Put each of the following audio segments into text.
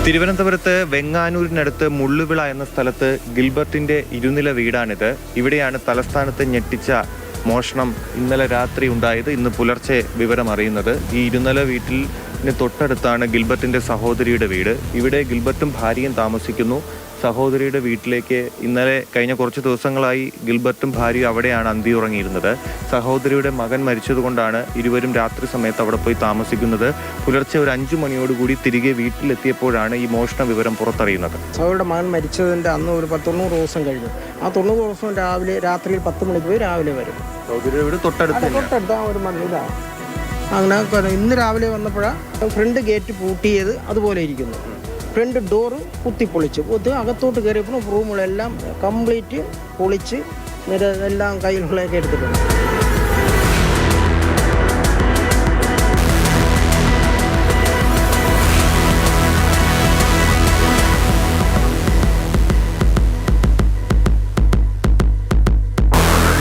തിരുവനന്തപുരത്ത് വെങ്ങാനൂരിനടുത്ത് മുള്ളുവിള എന്ന സ്ഥലത്ത് ഗിൽബർട്ടിന്റെ ഇരുനില വീടാണിത്. ഇവിടെയാണ് തലസ്ഥാനത്ത് ഞെട്ടിച്ച മോഷണം ഇന്നലെ രാത്രി ഉണ്ടായത്. ഇന്ന് പുലർച്ചെ വിവരം അറിയുന്നത്. ഈ ഇരുനില വീട്ടിന് തൊട്ടടുത്താണ് ഗിൽബർട്ടിന്റെ സഹോദരിയുടെ വീട്. ഇവിടെ ഗിൽബർട്ടും ഭാര്യയും താമസിക്കുന്നു. സഹോദരിയുടെ വീട്ടിലേക്ക് ഇന്നലെ കഴിഞ്ഞ കുറച്ച് ദിവസങ്ങളായി ഗിൽബർട്ടും ഭാര്യയും അവിടെയാണ് അന്തിയുറങ്ങിയിരുന്നത്. സഹോദരിയുടെ മകൻ മരിച്ചതുകൊണ്ടാണ് ഇരുവരും രാത്രി സമയത്ത് അവിടെ പോയി താമസിക്കുന്നത്. പുലർച്ചെ ഒരു 5 മണിയോടുകൂടി തിരികെ വീട്ടിലെത്തിയപ്പോഴാണ് ഈ മോഷണ വിവരം പുറത്തറിയുന്നത്. സഹോദരിയുടെ മകൻ മരിച്ചതിൻ്റെ അന്ന് ഒരു 90 ദിവസം കഴിഞ്ഞു. ആ 90 ദിവസം രാത്രിയിൽ 10 മണിക്ക് പോയി രാവിലെ വരും. സഹോദരിയുടെ വീട് തൊട്ടടുത്ത് ആ ഒരു മണ്ണിലാണ്. അങ്ങനെ ഇന്ന് രാവിലെ വന്നപ്പോഴാണ് ഫ്രണ്ട് ഗേറ്റ് പൂട്ടിയത് അതുപോലെ ഇരിക്കുന്നു. ഫ്രണ്ട് ഡോറ് കുത്തിപ്പൊളിച്ച് അകത്തോട്ട് കയറിയപ്പോൾ റൂമുകളെല്ലാം കംപ്ലീറ്റ് പൊളിച്ച് എല്ലാം കയ്യിലുള്ളതൊക്കെ എടുത്തിട്ടുണ്ട്.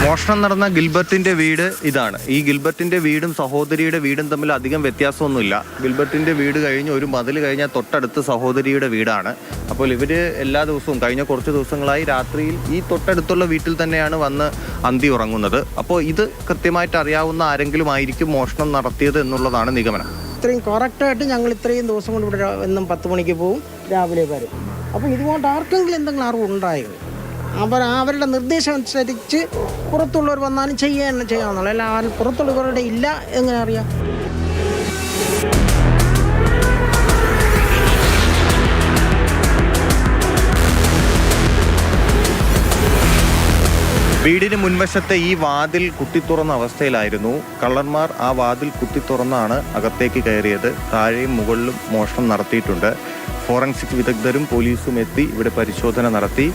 മോഷണം നടന്ന ഗിൽബർട്ടിന്റെ വീട് ഇതാണ്. ഈ ഗിൽബർട്ടിന്റെ വീടും സഹോദരിയുടെ വീടും തമ്മിൽ അധികം വ്യത്യാസമൊന്നുമില്ല. ഗിൽബർട്ടിന്റെ വീട് കഴിഞ്ഞ് ഒരു മതിൽ കഴിഞ്ഞാൽ തൊട്ടടുത്ത് സഹോദരിയുടെ വീടാണ്. അപ്പോൾ ഇവര് എല്ലാ ദിവസവും കഴിഞ്ഞ കുറച്ച് ദിവസങ്ങളായി രാത്രിയിൽ ഈ തൊട്ടടുത്തുള്ള വീട്ടിൽ തന്നെയാണ് വന്ന് അന്തി ഉറങ്ങുന്നത്. അപ്പോൾ ഇത് കൃത്യമായിട്ട് അറിയാവുന്ന ആരെങ്കിലും ആയിരിക്കും മോഷണം നടത്തിയത് എന്നുള്ളതാണ് നിഗമനം. ഇത്രയും കറക്റ്റായിട്ട് ഞങ്ങൾ ഇത്രയും ദിവസം കൊണ്ട് ഇവിടെ എന്നും 10 മണിക്ക് പോവും, രാവിലെ വരും. അപ്പോൾ ഇതുകൊണ്ട് ആർക്കെങ്കിലും എന്തെങ്കിലും അറിവുണ്ടായോ? അവരുടെ നിർദ്ദേശം അനുസരിച്ച് പുറത്തുള്ളവർ വന്നാലും ചെയ്യാമെന്നുള്ള അല്ല. പുറത്തുള്ളവരുടെ ഇല്ല എങ്ങനെ അറിയാം? വീടിന് മുൻവശത്തെ ഈ വാതിൽ കുത്തിത്തുറന്ന അവസ്ഥയിലായിരുന്നു. കള്ളന്മാർ ആ വാതിൽ കുത്തിത്തുറന്നാണ് അകത്തേക്ക് കയറിയത്. താഴെയും മുകളിലും മോഷണം നടത്തിയിട്ടുണ്ട്. ഫോറൻസിക് വിദഗ്ധരും പോലീസും എത്തി ഇവിടെ പരിശോധന നടത്തി.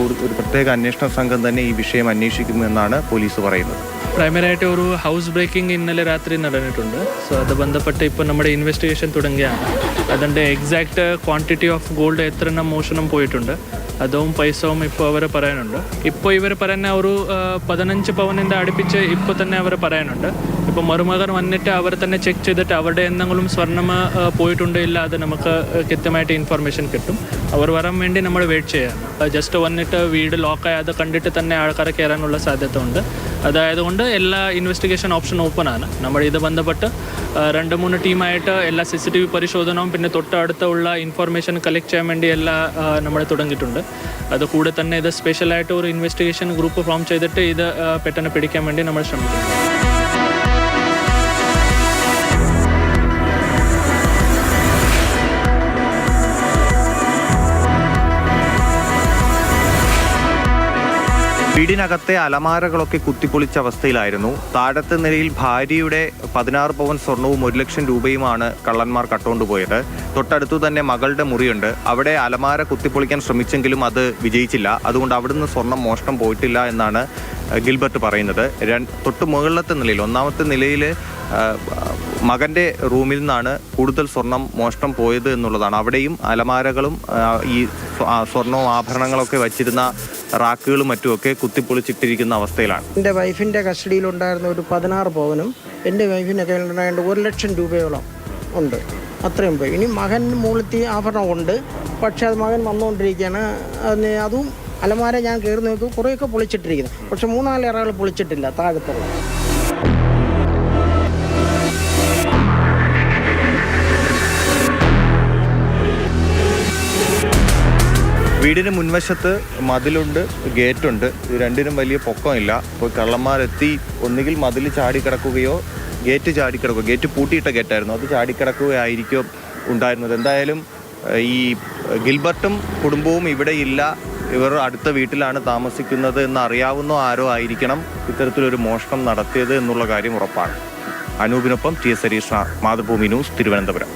ഒരു പ്രത്യേക അന്വേഷണ സംഘം തന്നെ ഈ വിഷയം അന്വേഷിക്കുമെന്നാണ് പോലീസ് പറയുന്നത്. പ്രൈമറായിട്ട് ഒരു ഹൗസ് ബ്രേക്കിംഗ് ഇന്നലെ രാത്രി നടന്നിട്ടുണ്ട്. സോ അത് ബന്ധപ്പെട്ട് ഇപ്പോൾ നമ്മുടെ ഇൻവെസ്റ്റിഗേഷൻ തുടങ്ങിയാണ്. അതിൻ്റെ എക്സാക്ട് ക്വാണ്ടിറ്റി ഓഫ് ഗോൾഡ് എത്ര മോഷണം പോയിട്ടുണ്ട് അതും പൈസവും ഇപ്പോൾ അവർ പറയാനുണ്ട്. ഇപ്പോൾ ഇവർ പറയുന്ന ഒരു 15 പവനിൻ്റെ അടുപ്പിച്ച് ഇപ്പോൾ തന്നെ അവർ പറയാനുണ്ട്. ഇപ്പോൾ മരുമകൻ വന്നിട്ട് അവർ തന്നെ ചെക്ക് ചെയ്തിട്ട് അവരുടെ എന്തെങ്കിലും സ്വർണ്ണം പോയിട്ടുണ്ടോ ഇല്ല അത് നമുക്ക് കൃത്യമായിട്ട് ഇൻഫർമേഷൻ കിട്ടും. അവർ വരാൻ വേണ്ടി നമ്മൾ വെയിറ്റ് ചെയ്യാണ്. ജസ്റ്റ് വന്നിട്ട് വീട് ലോക്കായി അത് കണ്ടിട്ട് തന്നെ ആൾക്കാരെ കയറാനുള്ള സാധ്യത ഉണ്ട്. അതായതുകൊണ്ട് എല്ലാ ഇൻവെസ്റ്റിഗേഷൻ ഓപ്ഷൻ ഓപ്പൺ ആണ്. നമ്മൾ ഇത് ബന്ധപ്പെട്ട് 2-3 ടീമായിട്ട് എല്ലാ CCTV പരിശോധനവും പിന്നെ തൊട്ടടുത്തുള്ള ഇൻഫർമേഷൻ കളക്ട് ചെയ്യാൻ വേണ്ടി എല്ലാം നമ്മൾ തുടങ്ങിയിട്ടുണ്ട്. അതുകൂടെ തന്നെ ഇത് സ്പെഷ്യലായിട്ട് ഒരു ഇൻവെസ്റ്റിഗേഷൻ ഗ്രൂപ്പ് ഫോം ചെയ്തിട്ട് ഇത് പെട്ടെന്ന് പിടിക്കാൻ വേണ്ടി നമ്മൾ ശ്രമിക്കുന്നു. വീടിനകത്തെ അലമാരകളൊക്കെ കുത്തിപ്പൊളിച്ച അവസ്ഥയിലായിരുന്നു. താഴത്തെ നിലയിൽ ഭാര്യയുടെ 16 പവൻ സ്വർണവും 1 ലക്ഷം രൂപയുമാണ് കള്ളന്മാർ കട്ടുകൊണ്ടുപോയത്. തൊട്ടടുത്തു തന്നെ മകളുടെ മുറിയുണ്ട്. അവിടെ അലമാര കുത്തിപ്പൊളിക്കാൻ ശ്രമിച്ചെങ്കിലും അത് വിജയിച്ചില്ല. അതുകൊണ്ട് അവിടുന്ന് സ്വർണം മോഷണം പോയിട്ടില്ല എന്നാണ് ഗിൽബർട്ട് പറയുന്നത്. തൊട്ട് മുകളിലത്തെ നിലയിൽ 1ാമത്തെ നിലയിൽ മകൻ്റെ റൂമിൽ നിന്നാണ് കൂടുതൽ സ്വർണം മോഷണം പോയത് എന്നുള്ളതാണ്. അവിടെയും അലമാരകളും ഈ സ്വർണവും ആഭരണങ്ങളൊക്കെ വച്ചിരുന്ന റാക്കുകളും മറ്റുമൊക്കെ കുത്തിപ്പൊളിച്ചിട്ടിരിക്കുന്ന അവസ്ഥയിലാണ്. എൻ്റെ വൈഫിൻ്റെ കസ്റ്റഡിയിലുണ്ടായിരുന്ന ഒരു 16 പവനും എൻ്റെ വൈഫിൻ്റെ കയ്യിലുണ്ടായത് 1 ലക്ഷം രൂപയോളം ഉണ്ട്. അത്രയും പോയി. ഇനി മകൻ മൂളത്തി ആഭരണം ഉണ്ട്. പക്ഷേ അത് മകൻ വന്നുകൊണ്ടിരിക്കുകയാണ്. അതും അലമാര ഞാൻ കയറി നോക്കും കുറേയൊക്കെ പൊളിച്ചിട്ടിരിക്കുന്നു. പക്ഷെ 3-4 അറകൾ പൊളിച്ചിട്ടില്ല താഴത്തുള്ള. വീടിന് മുൻവശത്ത് മതിലുണ്ട്, ഗേറ്റുണ്ട്. ഇത് രണ്ടിനും വലിയ പൊക്കമില്ല. അപ്പോൾ കള്ളന്മാരെത്തി ഒന്നുകിൽ മതിൽ ചാടിക്കിടക്കുകയോ ഗേറ്റ് ചാടിക്കിടക്കുകയോ, ഗേറ്റ് പൂട്ടിയിട്ട ഗേറ്റായിരുന്നു, അത് ചാടിക്കിടക്കുകയായിരിക്കും ഉണ്ടായിരുന്നത്. എന്തായാലും ഈ ഗിൽബർട്ടും കുടുംബവും ഇവിടെ ഇല്ല, ഇവർ അടുത്ത വീട്ടിലാണ് താമസിക്കുന്നത് എന്ന് അറിയാവുന്ന ആരോ ആയിരിക്കണം ഇത്തരത്തിലൊരു മോഷണം നടത്തിയത് എന്നുള്ള കാര്യം ഉറപ്പാണ്. അനൂപിനൊപ്പം TS ഹരീഷ്, മാതൃഭൂമി ന്യൂസ്, തിരുവനന്തപുരം.